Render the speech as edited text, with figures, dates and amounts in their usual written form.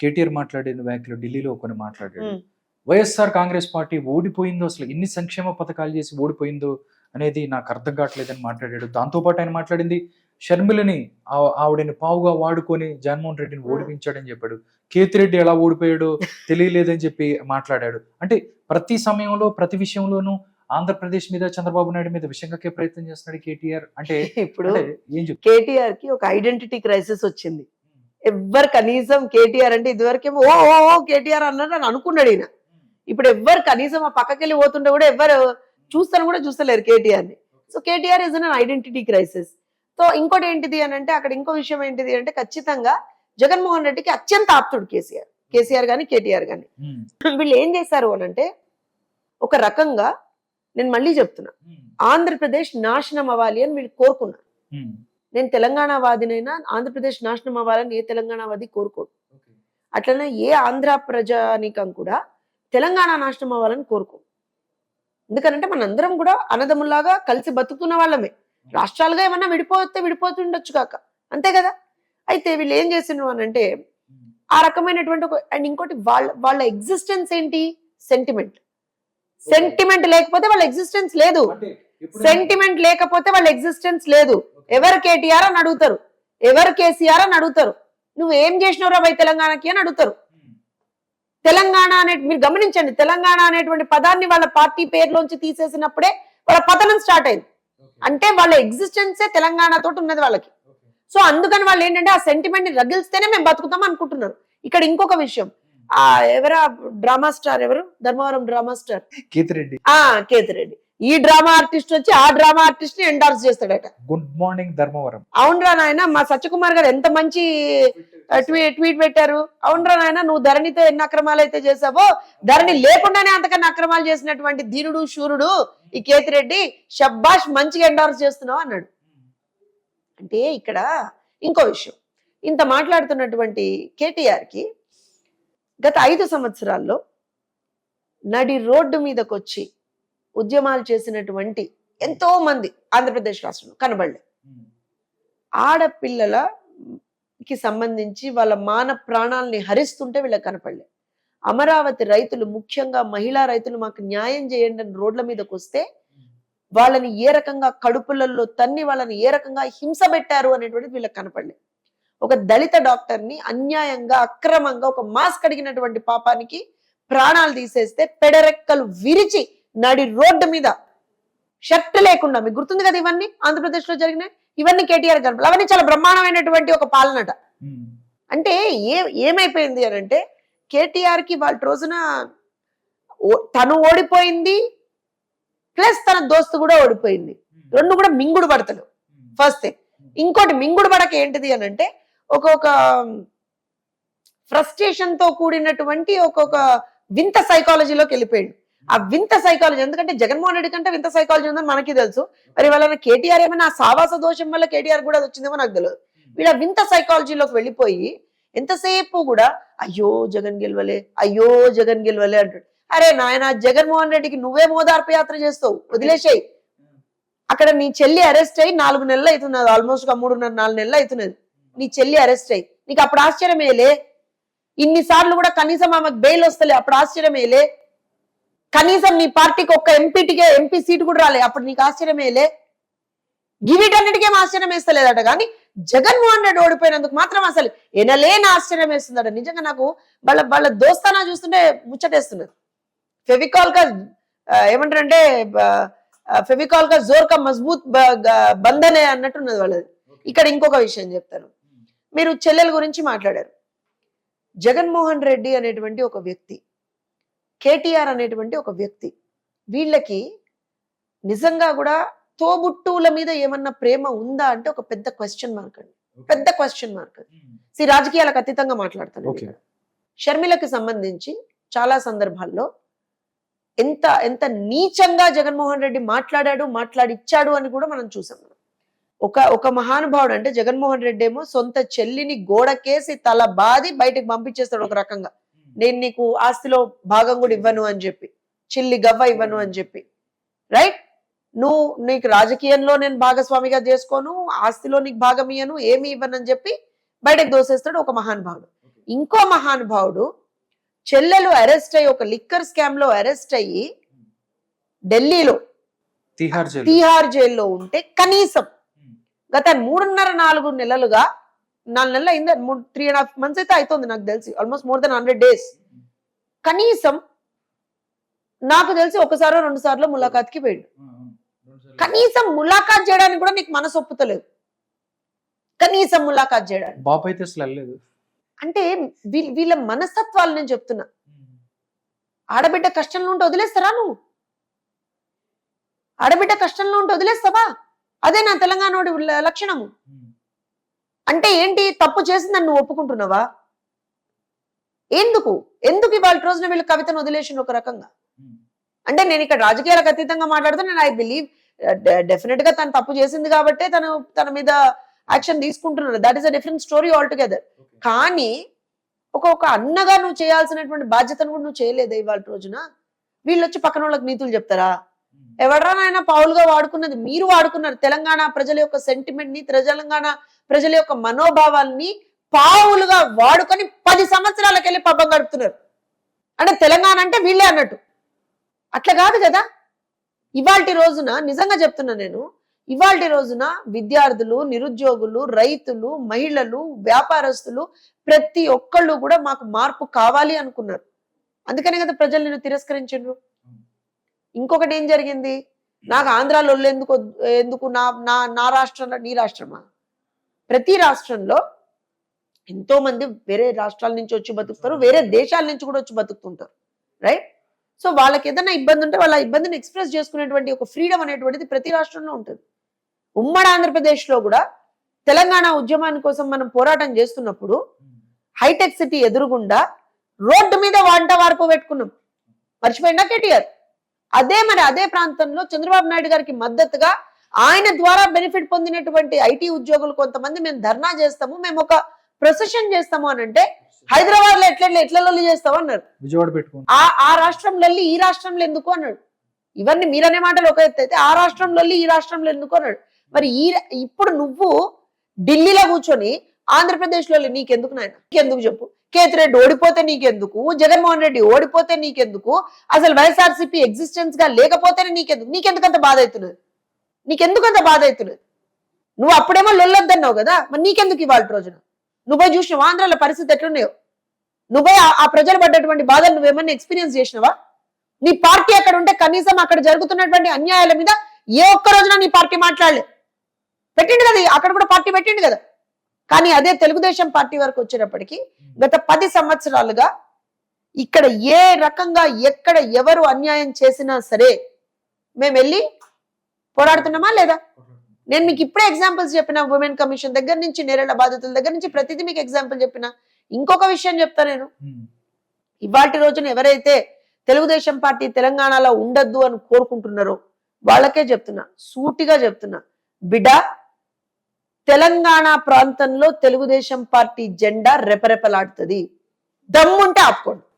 కేటీఆర్ మాట్లాడిన వ్యాఖ్యలు ఢిల్లీలో కొన్ని మాట్లాడాడు. ఉమ్, వైఎస్ఆర్ కాంగ్రెస్ పార్టీ ఓడిపోయిందో, అసలు ఎన్ని సంక్షేమ పథకాలు చేసి ఓడిపోయిందో అనేది నాకు అర్థం కావట్లేదని మాట్లాడాడు. దాంతోపాటు ఆయన మాట్లాడింది షర్మిలని ఆవిడని పావుగా వాడుకొని జగన్మోహన్ రెడ్డిని ఓడిపించాడని చెప్పాడు. కేతిరెడ్డి ఎలా ఓడిపోయాడో తెలియలేదని చెప్పి మాట్లాడాడు. అంటే ప్రతి సమయంలో ప్రతి విషయంలోనూ ఆంధ్రప్రదేశ్ మీద చంద్రబాబు నాయుడు మీద విషం కక్కే ప్రయత్నం చేస్తున్నాడు కేటీఆర్. అంటే ఇప్పుడు అంటే ఏం చెప్తారు? కేటీఆర్ కి ఒక ఐడెంటిటీ క్రైసిస్ వచ్చింది. ఎవ్వరు కనీసం కేటీఆర్ అంటే ఇదివరకేమో ఓ ఓ ఓ కేటీఆర్ అన్నాడు అని అనుకున్నాడు ఈయన. ఇప్పుడు ఎవ్వరు కనీసం ఆ పక్కకెళ్ళి పోతుంటే కూడా ఎవ్వరు కూడా చూస్తలేరు కేటీఆర్ ని. So KTR is an identity crisis. So ఇంకోటి ఏంటిది అని అంటే అక్కడ ఇంకో విషయం ఏంటిది అంటే ఖచ్చితంగా జగన్మోహన్ రెడ్డికి అత్యంత ఆప్తుడు కేసీఆర్ గాని కేటీఆర్ గాని. వీళ్ళు ఏం చేశారు అని అంటే ఒక రకంగా నేను మళ్ళీ చెప్తున్నా, ఆంధ్రప్రదేశ్ నాశనం అవ్వాలి అని వీళ్ళు కోరుకున్నారు. నేను తెలంగాణ వాదినైనా ఆంధ్రప్రదేశ్ నాశనం అవ్వాలని ఏ తెలంగాణ వాది కోరుకోడు. అట్లనే ఏ ఆంధ్ర ప్రజానికం కూడా తెలంగాణ నాశనం అవ్వాలని కోరుకో. ఎందుకంటే మనందరం కూడా అన్నదమ్ములాగా కలిసి బతుకుతున్న వాళ్ళమే. రాష్ట్రాలుగా ఏమన్నా విడిపోతుండొచ్చు కాక, అంతే కదా. అయితే వీళ్ళు ఏం చేసిండ్రు అని అంటే ఆ రకమైనటువంటి అండ్ ఇంకోటి వాళ్ళ ఎగ్జిస్టెన్స్ ఏంటి? సెంటిమెంట్ లేకపోతే వాళ్ళ ఎగ్జిస్టెన్స్ లేదు. సెంటిమెంట్ లేకపోతే వాళ్ళ ఎగ్జిస్టెన్స్ లేదు. ఎవరు కేటీఆర్ అని అడుగుతారు, ఎవరు కేసీఆర్ అని అడుగుతారు, నువ్వు ఏం చేసినవరా బై తెలంగాణకి అని అడుగుతారు. తెలంగాణ మీరు గమనించండి, తెలంగాణ అనేటువంటి పదాన్ని వాళ్ళ పార్టీ పేరులోంచి తీసేసినప్పుడే వాళ్ళ పతనం స్టార్ట్ అయింది. అంటే వాళ్ళ ఎగ్జిస్టెన్సే తెలంగాణ తోటి ఉన్నది వాళ్ళకి. సో అందుకని వాళ్ళు ఏంటంటే ఆ సెంటిమెంట్ ని రగిలిస్తేనే మేము బతుకుతాం అనుకుంటున్నారు. ఇక్కడ ఇంకొక విషయం, ఎవరా డ్రామా స్టార్, ఎవరు ధర్మవరం డ్రామా స్టార్ కేతిరెడ్డి, ఈ డ్రామా ఆర్టిస్ట్ వచ్చి ఆ డ్రామా ఆర్టిస్ట్ ని ఎండార్స్ చేస్తాడట. Good morning Dharmavaram. అవునరా నాయన, మా సత్యకుమార్ గారు ఎంత మంచి ట్వీట్ పెట్టారు. అవునరా నాయన, నువ్వు ధరణితో ఎన్ని అక్రమాలు అయితే చేసావో, ధరణి లేకుండానే అంతకన్నా అక్రమాలు చేసినటువంటి ధీరుడు శూరుడు ఈ కేతిరెడ్డి, షబ్బాష్ మంచిగా ఎండార్స్ చేస్తున్నావు అన్నాడు. అంటే ఇక్కడ ఇంకో విషయం, ఇంత మాట్లాడుతున్నటువంటి కేటీఆర్ కి గత 5 సంవత్సరాల్లో నడి రోడ్డు మీదకి వచ్చి ఉద్యమాలు చేసినటువంటి ఎంతో మంది ఆంధ్రప్రదేశ్ రాష్ట్రంలో కనబడలే. ఆడపిల్లలకి సంబంధించి వాళ్ళ మాన ప్రాణాలని హరిస్తుంటే వీళ్ళకి కనపడలే. అమరావతి రైతులు, ముఖ్యంగా మహిళా రైతులు, మాకు న్యాయం చేయండి అని రోడ్ల మీదకి వస్తే వాళ్ళని ఏ రకంగా కడుపులలో తన్ని వాళ్ళని ఏ రకంగా హింస పెట్టారు అనేటువంటిది వీళ్ళకి కనపడలే. ఒక దళిత డాక్టర్ని అన్యాయంగా అక్రమంగా ఒక మాస్క్ అడిగినటువంటి పాపానికి ప్రాణాలు తీసేస్తే పెడరెక్కలు విరిచి నడి రోడ్డు మీద షర్ట్ లేకుండా, మీకు గుర్తుంది కదా ఇవన్నీ ఆంధ్రప్రదేశ్ లో జరిగినాయి, ఇవన్నీ కేటీఆర్ కనపడలేదు. అవన్నీ చాలా బ్రహ్మాండమైనటువంటి ఒక పాలనట. అంటే ఏమైపోయింది అని అంటే కేటీఆర్ కి వాళ్ళ రోజున తను ఓడిపోయింది ప్లస్ తన దోస్తు కూడా ఓడిపోయింది. రెండు కూడా మింగుడు పడతలు. First thing. ఇంకోటి మింగుడు పడక ఏంటిది అని అంటే ఒక్కొక్క ఫ్రస్ట్రేషన్ తో కూడినటువంటి ఒక్కొక్క వింత సైకాలజీలోకి వెళ్ళిపోయాడు. ఆ వింత సైకాలజీ, ఎందుకంటే జగన్మోహన్ రెడ్డి కంటే వింత సైకాలజీ ఉందని మనకి తెలుసు. మరి వాళ్ళ కేటీఆర్ ఏమైనా సావాస దోషం వల్ల కేటీఆర్ కూడా వచ్చిందేమో నాకు తెలియదు. వీళ్ళ వింత సైకాలజీలోకి వెళ్ళిపోయి ఎంతసేపు కూడా అయ్యో జగన్ గెలవలే, అయ్యో జగన్ గెలవలే అంటాడు. అరే నాయన, జగన్మోహన్ రెడ్డికి నువ్వే మోదార్పు యాత్ర చేస్తావు, వదిలేసాయి. అక్కడ నీ చెల్లి అరెస్ట్ అయ్యి 4 నెలలు అవుతున్నది, ఆల్మోస్ట్ 3.5-4 నెలలు అవుతున్నది. నీ చెల్లి అరెస్ట్ అయ్యి నీకు అప్పుడు ఆశ్చర్యమేలే. ఇన్నిసార్లు కూడా కనీసం ఆమెకు బెయిల్ వస్తలే, అప్పుడు ఆశ్చర్యమేలే. కనీసం నీ పార్టీకి ఒక్క ఎంపీ సీటు కూడా రాలే, అప్పుడు నీకు ఆశ్చర్యమేలే. వీటన్నిటికేం ఆశ్చర్యం వేస్తలేదట. కానీ జగన్మోహన్ రెడ్డి ఓడిపోయినందుకు మాత్రం అసలు ఎనలేని ఆశ్చర్యం వేస్తుందట. నిజంగా నాకు వాళ్ళ దోస్తానా చూస్తుంటే ముచ్చటేస్తున్నది. ఫెవికాల్ కా ఏమంటారంటే ఫెవికాల్ కా జోర్ కా మజబూత్ బంధనే అన్నట్టున్నది వాళ్ళది. ఇక్కడ ఇంకొక విషయం చెప్తాను. మీరు చెల్లెల గురించి మాట్లాడారు. జగన్మోహన్ రెడ్డి అనేటువంటి ఒక వ్యక్తి, కేటీఆర్ అనేటువంటి ఒక వ్యక్తి, వీళ్ళకి నిజంగా కూడా తోబుట్టువుల మీద ఏమన్నా ప్రేమ ఉందా అంటే ఒక పెద్ద క్వశ్చన్ మార్క్ అండి. పెద్ద క్వశ్చన్ మార్క్. రాజకీయాలకు అతీతంగా మాట్లాడతాను. షర్మిలకి సంబంధించి చాలా సందర్భాల్లో ఎంత నీచంగా జగన్మోహన్ రెడ్డి మాట్లాడిచ్చాడు అని కూడా మనం చూసాం. ఒక మహానుభావుడు అంటే జగన్మోహన్ రెడ్డి ఏమో సొంత చెల్లిని గోడకేసి తల బాది బయటకు పంపించేస్తాడు. ఒక రకంగా నేను నీకు ఆస్తిలో భాగం కూడా ఇవ్వను అని చెప్పి, చిల్లి గవ్వ ఇవ్వను అని చెప్పి, రైట్, నీకు రాజకీయంలో నేను భాగస్వామిగా చేసుకోను, ఆస్తిలో నీకు భాగం ఇయ్యను, ఏమి ఇవ్వను అని చెప్పి బయటకు దోసేస్తాడు ఒక మహానుభావుడు. ఇంకో మహానుభావుడు చెల్లెలు అరెస్ట్ అయ్యి ఒక లిక్కర్ స్కామ్ లో అరెస్ట్ అయ్యి ఢిల్లీలో తిహార్ జైలు. తీహార్ జైల్లో ఉంటే కనీసం గత 3.5-4 నెలలుగా 4 నెలలు అయింది, 3.5 months అయితే అవుతుంది నాకు తెలిసి, ఆల్మోస్ట్ మోర్ దెన్ 100 days. కనీసం నాకు తెలిసి ఒకసారో 2 సార్లు ములాఖాత్కి పోయాడు. కనీసం ములాఖాత్ చేయడానికి కూడా నీకు మనసు ఒప్పుతలేదు, కనీసం ములాఖాత్ చేయడానికి. బాబు అయితే అసలు వెళ్ళలేదు. అంటే వీళ్ళ మనస్తత్వాలు నేను చెప్తున్నా. ఆడబిడ్డ కష్టంలో ఉంటే వదిలేస్తారా నువ్వు? ఆడబిడ్డ కష్టంలో ఉంటే వదిలేస్తావా? అదే నా తెలంగాణ లక్షణము. అంటే ఏంటి, తప్పు చేసిందని నువ్వు ఒప్పుకుంటున్నావా? ఎందుకు ఇవాళ రోజున వీళ్ళు కవితను వదిలేసిన ఒక రకంగా? అంటే నేను ఇక్కడ రాజకీయాలకు అతీతంగా మాట్లాడుతూ నేను ఐ బిలీవ్ డెఫినెట్ గా తను తప్పు చేసింది కాబట్టే తన మీద యాక్షన్ తీసుకుంటున్నారు. That is a different story all together. కానీ ఒక అన్నగా నువ్వు చేయాల్సినటువంటి బాధ్యతను కూడా నువ్వు చేయలేదే ఇవాళ రోజున. వీళ్ళు వచ్చి పక్కన వాళ్ళకి నీతులు చెప్తారా? ఎవడరా నాయన పావులుగా వాడుకున్నది మీరు వాడుకున్నారు. తెలంగాణ ప్రజల యొక్క సెంటిమెంట్ ని, తెలంగాణ ప్రజల యొక్క మనోభావాల్ని పావులుగా వాడుకొని 10 సంవత్సరాలకు వెళ్ళి పబ్బం గడుపుతున్నారు. అంటే తెలంగాణ అంటే వీళ్ళే అన్నట్టు. అట్లా కాదు కదా. ఇవాల్టి రోజున నిజంగా చెప్తున్నా నేను, ఇవాల్టి రోజున విద్యార్థులు, నిరుద్యోగులు, రైతులు, మహిళలు, వ్యాపారస్తులు ప్రతి ఒక్కళ్ళు కూడా మాకు మార్పు కావాలి అనుకున్నారు. అందుకనే కదా ప్రజలు నేను తిరస్కరించారు. ఇంకొకటి ఏం జరిగింది, నాకు ఆంధ్రాలో ఎందుకు నా రాష్ట్రంలో, నీ రాష్ట్రమా? ప్రతి రాష్ట్రంలో ఎంతో మంది వేరే రాష్ట్రాల నుంచి వచ్చి బతుకుతారు, వేరే దేశాల నుంచి కూడా వచ్చి బతుకుతుంటారు, రైట్? సో వాళ్ళకి ఏదైనా ఇబ్బంది ఉంటే వాళ్ళ ఇబ్బందిని ఎక్స్ప్రెస్ చేసుకునేటువంటి ఒక ఫ్రీడమ్ అనేటువంటిది ప్రతి రాష్ట్రంలో ఉంటుంది. ఉమ్మడి ఆంధ్రప్రదేశ్లో కూడా తెలంగాణ ఉద్యమాని కోసం మనం పోరాటం చేస్తున్నప్పుడు హైటెక్ సిటీ ఎదురుగుండా రోడ్డు మీద వంట వార్పు పెట్టుకున్నాం. మర్చిపోయిందా కేటీఆర్? అదే ప్రాంతంలో చంద్రబాబు నాయుడు గారికి మద్దతుగా ఆయన ద్వారా బెనిఫిట్ పొందినటువంటి ఐటీ ఉద్యోగులు కొంతమంది మేము ధర్నా చేస్తాము, మేము ఒక ప్రొసెషన్ చేస్తాము అని అంటే హైదరాబాద్ లో ఎట్లలో చేస్తావు అన్నారు. విజయవాడ పెట్టుకో, ఆ రాష్ట్రంలో ఈ రాష్ట్రంలో ఎందుకు అన్నాడు. ఇవన్నీ మీరనే మాటలు ఒక ఎత్తు అయితే, ఆ రాష్ట్రంలో ఈ రాష్ట్రంలో ఎందుకు అన్నాడు. మరి ఇప్పుడు నువ్వు ఢిల్లీలో కూర్చొని ఆంధ్రప్రదేశ్ లో నీకెందుకు నాయన? నీకెందుకు చెప్పు? కేతిరెడ్డి ఓడిపోతే నీకెందుకు? జగన్మోహన్ రెడ్డి ఓడిపోతే నీకెందుకు? అసలు వైఎస్ఆర్సీపీ ఎగ్జిస్టెన్స్ గా లేకపోతేనే నీకెందుకంత బాధ అవుతున్నది? నీకెందుకంత బాధ అవుతున్నది? నువ్వు అప్పుడేమో లొల్లొద్దన్నావు కదా, మరి నీకెందుకు ఇవాళ రోజున? నువ్వు చూసినావు ఆంధ్రాలో పరిస్థితి ఎట్లున్నాయో? నువ్వు ఆ ప్రజలు పడ్డటువంటి బాధలు నువ్వేమన్నా ఎక్స్పీరియన్స్ చేసినావా? నీ పార్టీ అక్కడ ఉంటే కనీసం అక్కడ జరుగుతున్నటువంటి అన్యాయాల మీద ఏ ఒక్క రోజున నీ పార్టీ మాట్లాడలే. పెట్టిండు కదా, అక్కడ కూడా పార్టీ పెట్టిండు కదా. కానీ అదే తెలుగుదేశం పార్టీ వరకు వచ్చేటప్పటికి గత 10 సంవత్సరాలుగా ఇక్కడ ఏ రకంగా ఎక్కడ ఎవరు అన్యాయం చేసినా సరే మేము వెళ్ళి పోరాడుతున్నామా లేదా? నేను మీకు ఇప్పుడే ఎగ్జాంపుల్స్ చెప్పిన, ఉమెన్ కమిషన్ దగ్గర నుంచి, నేరేళ్ల బాధితుల దగ్గర నుంచి ప్రతిదీ మీకు ఎగ్జాంపుల్ చెప్పిన. ఇంకొక విషయం చెప్తా నేను, ఇవాటి రోజున ఎవరైతే తెలుగుదేశం పార్టీ తెలంగాణలో ఉండద్దు అని కోరుకుంటున్నారో వాళ్ళకే చెప్తున్నా, సూటిగా చెప్తున్నా, బిడ్డ తెలంగాణ ప్రాంతంలో తెలుగుదేశం పార్టీ జెండా రెపరెపలాడుతుంది. దమ్ముంటే ఆపుకోండి.